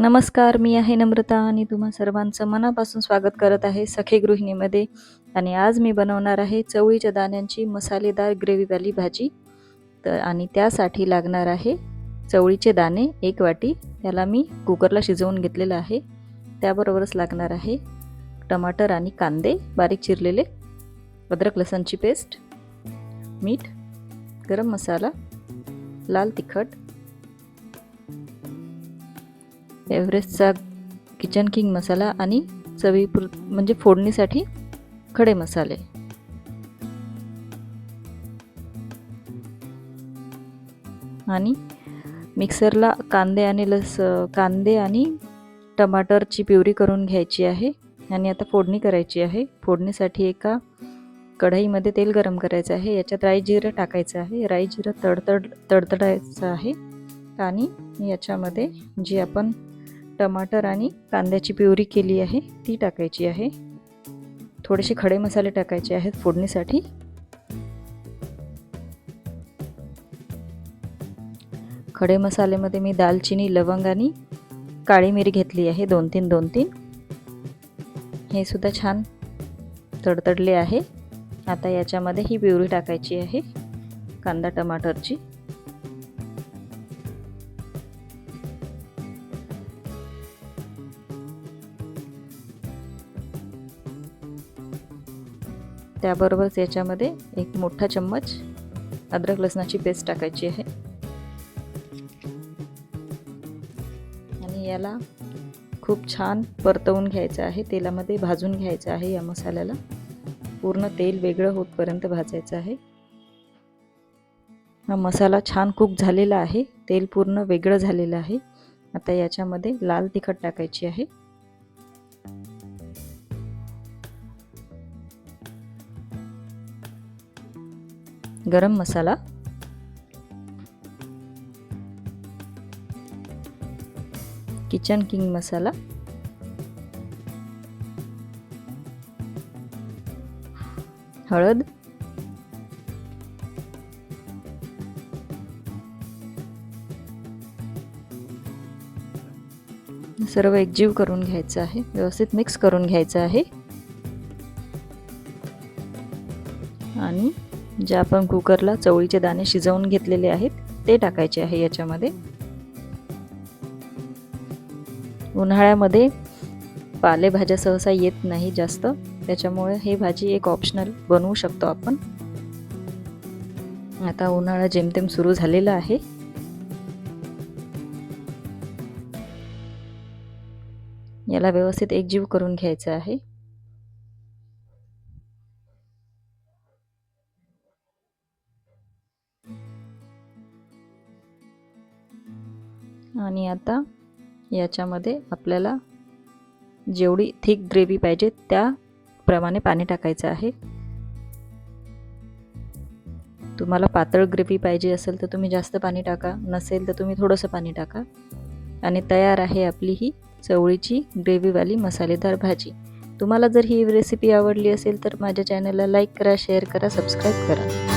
नमस्कार, मी आहे नम्रता आणि तुम्हा सर्वांचं मनापासून स्वागत करत आहे सखे गृहिणीमध्ये. आणि आज मी बनवणार आहे चवळीच्या दाण्यांची मसालेदार ग्रेव्हीवाली भाजी. आणि त्यासाठी लागणार आहे चवळीचे दाणे 1 वाटी, त्याला मी कुकरला शिजवून घेतलेलं आहे. त्याबरोबरच लागणार आहे टमाटर आणि कांदे बारीक चिरलेले, अद्रक लसणची पेस्ट, मीठ, गरम मसाला, लाल तिखट, एव्हरेस्टचा किचन किंग मसाला आणि म्हणजे फोडणीसाठी खडे मसाले. आणि मिक्सरला कांदे आणि टमाटरची प्युरी करून घ्यायची आहे. आणि आता फोडणी करायची आहे. फोडणीसाठी एका कढईमध्ये तेल गरम करायचं आहे. याच्यात राई जिरं टाकायचं आहे. राई जिरं तडतडायचं आहे. आणि याच्यामध्ये जी आपण टमाटर आणि कांद्याची प्युरी केली आहे ती टाकायची आहे. थोडेसे खडे मसाले टाकायचे आहेत फोडणीसाठी. खडे मसाल्यामध्ये मी दालचिनी, लवंग आणि काळी मिरी घेतली आहे 2-3. हे सुद्धा छान तडतडले आहे. आता याच्यामध्ये ही प्युरी टाकायची आहे कांदा टमाटरची. त्याबरोबरच याच्यामध्ये 1 मोठा चम्मच अद्रक लसणाची पेस्ट टाकायची आहे. आणि याला खूप छान परतवून घ्यायचं आहे. तेलामध्ये भाजून घ्यायचं आहे. या मसाल्याला पूर्ण तेल वेगळं होतपर्यंत भाजायचं आहे. हा मसाला छान कुक झालेला आहे. तेल पूर्ण वेगळं झालेलं आहे. आता याच्यामध्ये लाल तिखट टाकायची आहे. गरम मसाला, किचन किंग मसाला, हळद, सर्व एकजीव करून घ्यायचं आहे. व्यवस्थित मिक्स करून घ्यायचं आहे. आणि जे आपण कुकरला चवळीचे दाणे शिजवून घेतलेले आहेत ते टाकायचे आहे याच्यामध्ये. उन्हाळ्यामध्ये पालेभाज्या सहसा येत नाही जास्त, त्याच्यामुळे ही भाजी एक ऑप्शनल बनवू शकतो आपण. आता उन्हाळा जेमतेम सुरू झालेला आहे. याला व्यवस्थित एकजीव करून घ्यायचं आहे. आणि आता याच्यामध्ये आपल्याला जेवढी थिक ग्रेव्ही पाहिजे त्याप्रमाणे पाणी टाकायचं आहे. तुम्हाला पातळ ग्रेव्ही पाहिजे असेल तर तुम्ही जास्त पाणी टाका, नसेल तर तुम्ही थोडंसं पाणी टाका. आणि तयार आहे आपली ही चवळीची ग्रेव्हीवाली मसालेदार भाजी. तुम्हाला जर ही रेसिपी आवडली असेल तर माझ्या चॅनलला लाईक करा, शेअर करा, सबस्क्राईब करा.